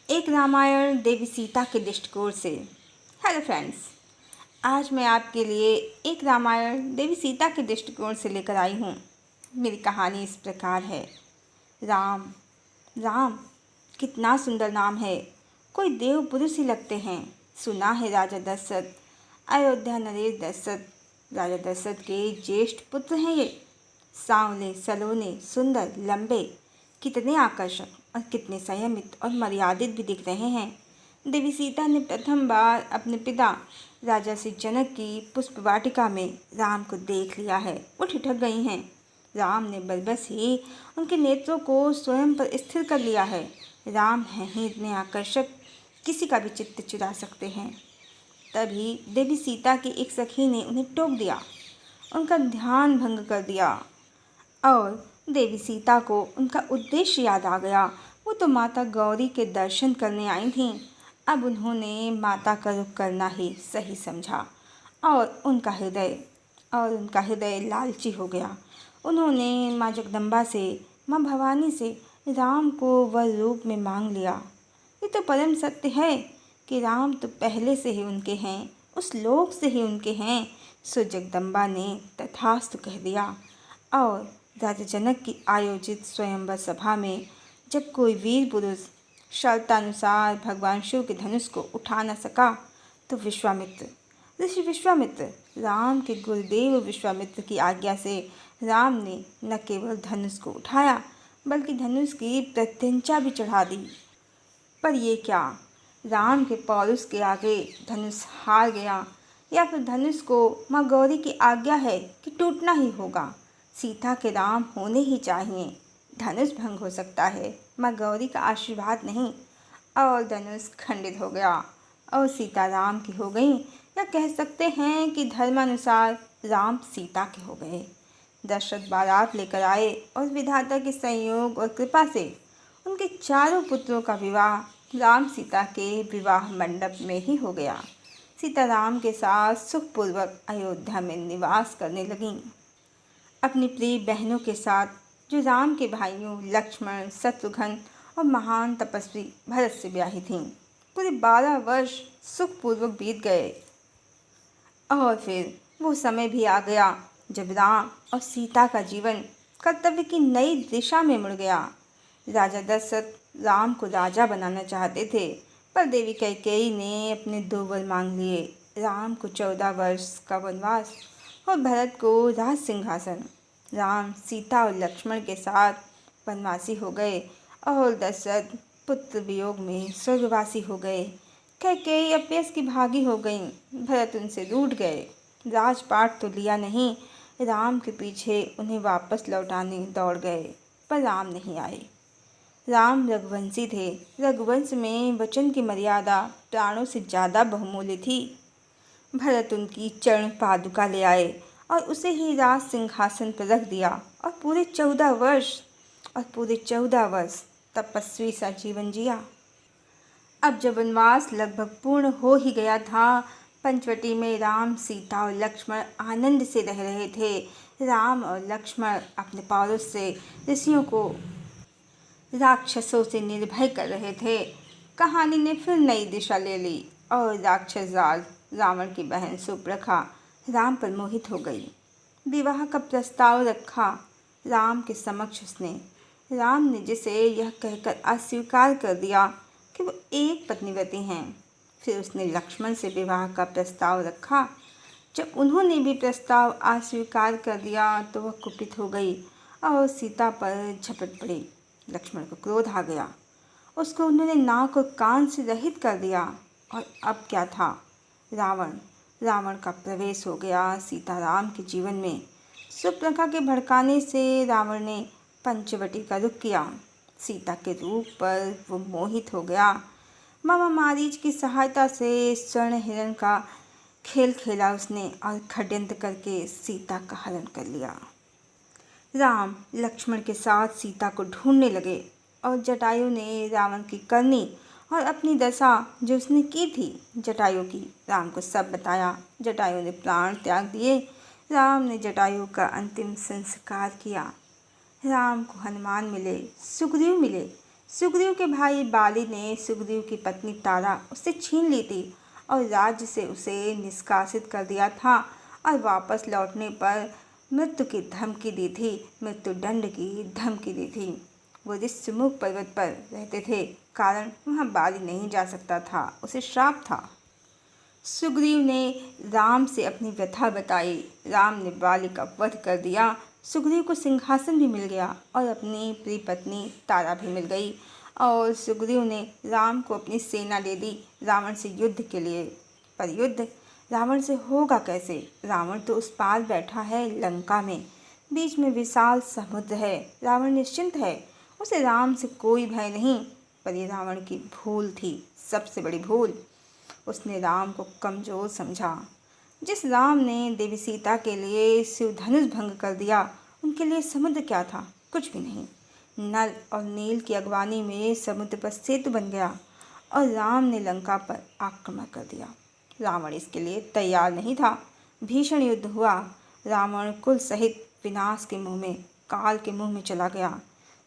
एक रामायण देवी सीता के दृष्टिकोण से। हेलो फ्रेंड्स, आज मैं आपके लिए एक रामायण देवी सीता के दृष्टिकोण से लेकर आई हूँ। मेरी कहानी इस प्रकार है। राम। राम कितना सुंदर नाम है। कोई देव पुरुष ही लगते हैं। सुना है राजा दशरथ, अयोध्या नरेश दशरथ, राजा दशरथ के ज्येष्ठ पुत्र हैं ये। सांवले, सलोने, सुंदर, लंबे, कितने आकर्षक और कितने संयमित और मर्यादित भी दिख रहे हैं। देवी सीता ने प्रथम बार अपने पिता राजा श्री जनक की पुष्प वाटिका में राम को देख लिया है। वो ठिठक गई हैं। राम ने बरबस ही उनके नेत्रों को स्वयं पर स्थिर कर लिया है। राम हैं ही इतने आकर्षक, किसी का भी चित्त चुरा सकते हैं। तभी देवी सीता की एक सखी ने उन्हें टोक दिया, उनका ध्यान भंग कर दिया और देवी सीता को उनका उद्देश्य याद आ गया। वो तो माता गौरी के दर्शन करने आई थीं। अब उन्होंने माता का रुख करना ही सही समझा और उनका हृदय लालची हो गया। उन्होंने माँ जगदम्बा से, माँ भवानी से राम को वर रूप में मांग लिया। ये तो परम सत्य है कि राम तो पहले से ही उनके हैं, उस लोक से ही उनके हैं। सो जगदम्बा ने तथास्तु कह दिया और राजा जनक की आयोजित स्वयंवर सभा में जब कोई वीर पुरुष शर्तानुसार भगवान शिव के धनुष को उठा न सका, तो ऋषि विश्वामित्र, राम के गुरुदेव विश्वामित्र की आज्ञा से राम ने न केवल धनुष को उठाया बल्कि धनुष की प्रत्यंचा भी चढ़ा दी। पर ये क्या, राम के पौरुष के आगे धनुष हार गया या फिर धनुष को माँ गौरी की आज्ञा है कि टूटना ही होगा। सीता के राम होने ही चाहिए। धनुष भंग हो सकता है, माँ गौरी का आशीर्वाद नहीं। और धनुष खंडित हो गया और सीता राम की हो गई, या कह सकते हैं कि धर्मानुसार राम सीता के हो गए। दशरथ बारात लेकर आए और विधाता के संयोग और कृपा से उनके चारों पुत्रों का विवाह राम सीता के विवाह मंडप में ही हो गया। सीता राम के साथ सुखपूर्वक अयोध्या में निवास करने लगीं, अपनी प्रिय बहनों के साथ, जो राम के भाइयों लक्ष्मण, शत्रुघ्न और महान तपस्वी भरत से ब्याही थीं। पूरे 12 वर्ष सुखपूर्वक बीत गए और फिर वो समय भी आ गया जब राम और सीता का जीवन कर्तव्य की नई दिशा में मुड़ गया। राजा दशरथ राम को राजा बनाना चाहते थे, पर देवी कैकेयी ने अपने 2 वर मांग लिए, राम को 14 वर्ष का वनवास और भरत को राज सिंहासन। राम, सीता और लक्ष्मण के साथ वनवासी हो गए और दशरथ पुत्र वियोग में स्वर्गवासी हो गए। कैकेयी अपयस की भागी हो गईं, भरत उनसे रूठ गए। राजपाट तो लिया नहीं, राम के पीछे उन्हें वापस लौटाने दौड़ गए, पर राम नहीं आए। राम रघुवंशी थे। रघुवंश में वचन की मर्यादा प्राणों से ज़्यादा बहुमूल्य थी। भरत उनकी चरण पादुका ले आए और उसे ही राज सिंहासन पर रख दिया और पूरे 14 वर्ष तपस्वी सा जीवन जिया। अब जब वनवास लगभग पूर्ण हो ही गया था, पंचवटी में राम, सीता और लक्ष्मण आनंद से रह रहे थे। राम और लक्ष्मण अपने पौरुष से ऋषियों को राक्षसों से निर्भय कर रहे थे। कहानी ने फिर नई दिशा ले ली और राक्षस राज रावण की बहन सुप्रखा राम पर मोहित हो गई। विवाह का प्रस्ताव रखा राम के समक्ष उसने। राम ने जिसे यह कहकर अस्वीकार कर दिया कि वो एक पत्नीवती हैं। फिर उसने लक्ष्मण से विवाह का प्रस्ताव रखा। जब उन्होंने भी प्रस्ताव अस्वीकार कर दिया तो वह कुपित हो गई और सीता पर झपट पड़ी। लक्ष्मण को क्रोध आ गया, उसको उन्होंने नाक और कान से रहित कर दिया। और अब क्या था, रावण का प्रवेश हो गया सीताराम के जीवन में। सुप्रखा के भड़काने से रावण ने पंचवटी का रुख किया। सीता के रूप पर वो मोहित हो गया। मामा मारीच की सहायता से स्वर्ण हिरण का खेल खेला उसने और षड्यंत्र करके सीता का हरण कर लिया। राम लक्ष्मण के साथ सीता को ढूंढने लगे और जटायु ने रावण की करनी और अपनी दशा जो उसने की थी जटायु की, राम को सब बताया। जटायु ने प्राण त्याग दिए। राम ने जटायु का अंतिम संस्कार किया। राम को हनुमान मिले, सुग्रीव मिले, सुग्रीव के भाई बाली ने सुग्रीव की पत्नी तारा उससे छीन ली थी और राज्य से उसे निष्कासित कर दिया था और वापस लौटने पर मृत्यु की धमकी दी थी, मृत्युदंड की धमकी दी थी। वो ऋष्यमुख पर्वत पर रहते थे, कारण वहाँ बाली नहीं जा सकता था, उसे श्राप था। सुग्रीव ने राम से अपनी व्यथा बताई। राम ने बाली का वध कर दिया। सुग्रीव को सिंहासन भी मिल गया और अपनी प्रिय पत्नी तारा भी मिल गई। और सुग्रीव ने राम को अपनी सेना दे दी रावण से युद्ध के लिए। पर युद्ध रावण से होगा कैसे? रावण तो उस पार बैठा है लंका में, बीच में विशाल समुद्र है। रावण निश्चिंत है, उसे राम से कोई भय नहीं। पर ये रावण की भूल थी, सबसे बड़ी भूल। उसने राम को कमज़ोर समझा। जिस राम ने देवी सीता के लिए शिव धनुष भंग कर दिया, उनके लिए समुद्र क्या था? कुछ भी नहीं। नल और नील की अगवानी में समुद्र पर सेतु बन गया और राम ने लंका पर आक्रमण कर दिया। रावण इसके लिए तैयार नहीं था। भीषण युद्ध हुआ। रावण कुल सहित विनाश के मुंह में, काल के मुंह में चला गया।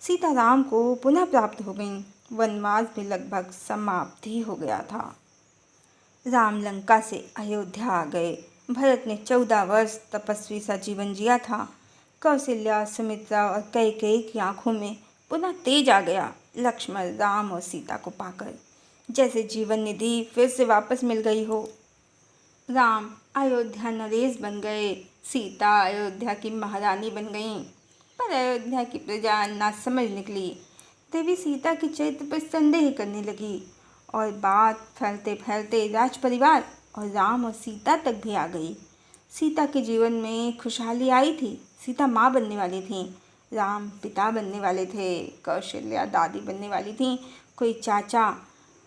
सीता राम को पुनः प्राप्त हो गई। वनवास भी लगभग समाप्ति हो गया था। राम लंका से अयोध्या आ गए। भरत ने 14 वर्ष तपस्वी सा जीवन जिया था। कौशल्या, सुमित्रा और कैकेयी की आंखों में पुनः तेज आ गया लक्ष्मण, राम और सीता को पाकर। जैसे जीवन निधि फिर से वापस मिल गई हो। राम अयोध्या नरेश बन गए, सीता अयोध्या की महारानी बन गईं। पर अयोध्या की प्रजा नासमझ निकली। देवी सीता के चरित्र पर संदेह करने लगी और बात फैलते फैलते राज परिवार और राम और सीता तक भी आ गई। सीता के जीवन में खुशहाली आई थी। सीता माँ बनने वाली थी, राम पिता बनने वाले थे, कौशल्या दादी बनने वाली थी, कोई चाचा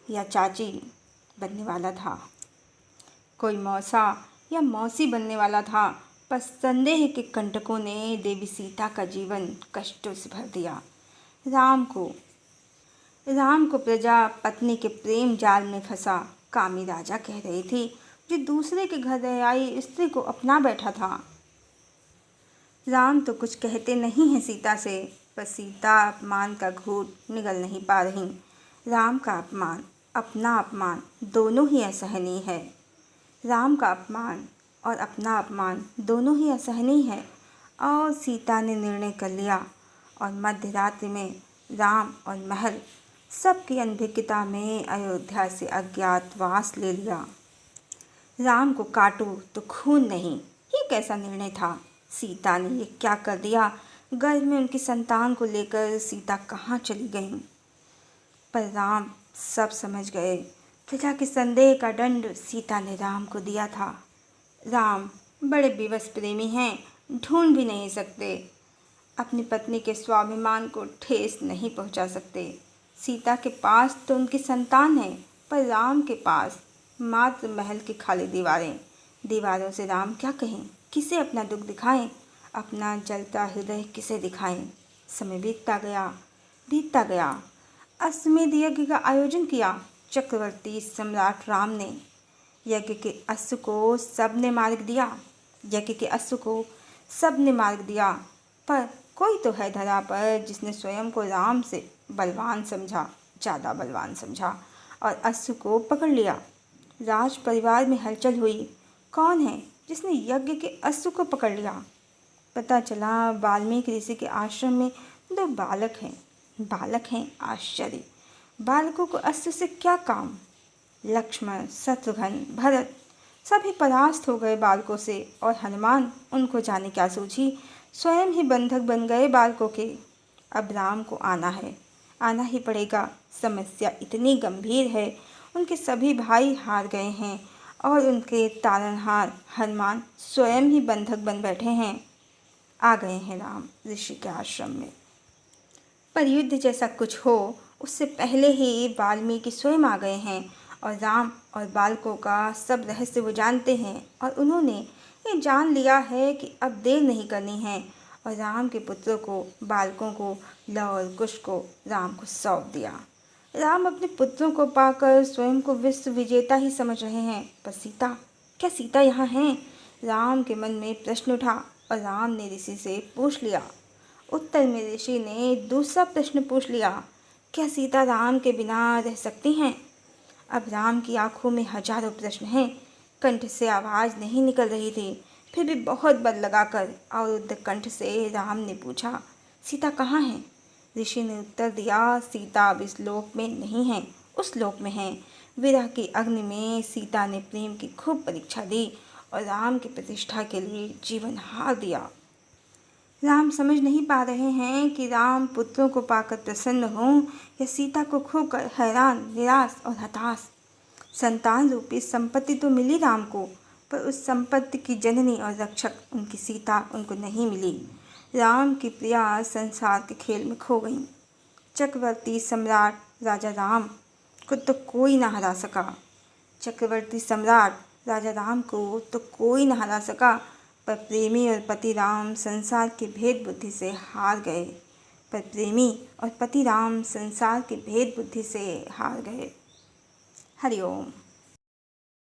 या चाची बनने वाला था, कोई मौसा या मौसी बनने वाला था। पर संदेह के कंटकों ने देवी सीता का जीवन कष्टों से भर दिया। राम को प्रजा पत्नी के प्रेम जाल में फंसा, कामी राजा कह रही थी, जो दूसरे के घर रह आई स्त्री को अपना बैठा था। राम तो कुछ कहते नहीं हैं सीता से, पर सीता अपमान का घूंट निगल नहीं पा रही। राम का अपमान, अपना अपमान दोनों ही असहनीय है। राम का अपमान और अपना अपमान दोनों ही असहनीय है। और सीता ने निर्णय कर लिया और मध्य रात्रि में राम और महल सबकी अनभिज्ञता में अयोध्या से अज्ञातवास ले लिया। राम को काटो तो खून नहीं, ये कैसा निर्णय था? सीता ने ये क्या कर दिया? गर्भ में उनकी संतान को लेकर सीता कहाँ चली गईं? पर राम सब समझ गए। प्रजा के संदेह का दंड सीता ने राम को दिया था। राम बड़े विवश प्रेमी हैं, ढूंढ भी नहीं सकते, अपनी पत्नी के स्वाभिमान को ठेस नहीं पहुंचा सकते। सीता के पास तो उनकी संतान है, पर राम के पास मात्र महल की खाली दीवारें। दीवारों से राम क्या कहें, किसे अपना दुख दिखाएं, अपना जलता हृदय किसे दिखाएं? समय बीतता गया। अश्वमेध यज्ञ का आयोजन किया चक्रवर्ती सम्राट राम ने। यज्ञ के अश्व को सबने मार्ग दिया, पर कोई तो है धरा पर जिसने स्वयं को राम से बलवान समझा, ज़्यादा बलवान समझा और अश्व को पकड़ लिया। राज परिवार में हलचल हुई। कौन है जिसने यज्ञ के अश्व को पकड़ लिया? पता चला वाल्मीकि ऋषि के आश्रम में 2 बालक हैं। आश्चर्य, बालकों को अश्व से क्या काम? लक्ष्मण, शत्रुघ्न, भरत सभी परास्त हो गए बालकों से, और हनुमान उनको जाने क्या सूझी, स्वयं ही बंधक बन गए बालकों के। अब राम को आना ही पड़ेगा। समस्या इतनी गंभीर है, उनके सभी भाई हार गए हैं और उनके तारनहार हनुमान स्वयं ही बंधक बन बैठे हैं। आ गए हैं राम ऋषि के आश्रम में। पर युद्ध जैसा कुछ हो उससे पहले ही वाल्मीकि स्वयं आ गए हैं और राम और बालकों का सब रहस्य वो जानते हैं, और उन्होंने ये जान लिया है कि अब देर नहीं करनी है और राम के पुत्रों को, बालकों को, लव और कुश को राम को सौंप दिया। राम अपने पुत्रों को पाकर स्वयं को विश्व विजेता ही समझ रहे हैं। पर सीता, क्या सीता यहाँ हैं? राम के मन में प्रश्न उठा और राम ने ऋषि से पूछ लिया। उत्तर में ऋषि ने दूसरा प्रश्न पूछ लिया, क्या सीता राम के बिना रह सकती हैं? अब राम की आंखों में हजारों प्रश्न हैं। कंठ से आवाज़ नहीं निकल रही थी, फिर भी बहुत बल लगाकर और रुद्ध कंठ से राम ने पूछा, सीता कहाँ है? ऋषि ने उत्तर दिया, सीता अब इस लोक में नहीं है, उस लोक में है। विरह की अग्नि में सीता ने प्रेम की खूब परीक्षा दी और राम की प्रतिष्ठा के लिए जीवन हार दिया। राम समझ नहीं पा रहे हैं कि राम पुत्रों को पाकर प्रसन्न हों या सीता को खोकर हैरान, निराश और हताश। संतान रूपी संपत्ति तो मिली राम को, पर उस संपत्ति की जननी और रक्षक उनकी सीता उनको नहीं मिली। राम की प्रिया संसार के खेल में खो गईं। चक्रवर्ती सम्राट राजा राम को तो कोई न हरा सका। चक्रवर्ती सम्राट राजा राम को तो कोई न हरा सका, पर प्रेमी और पति राम संसार की भेद बुद्धि से हार गए। हरिओम।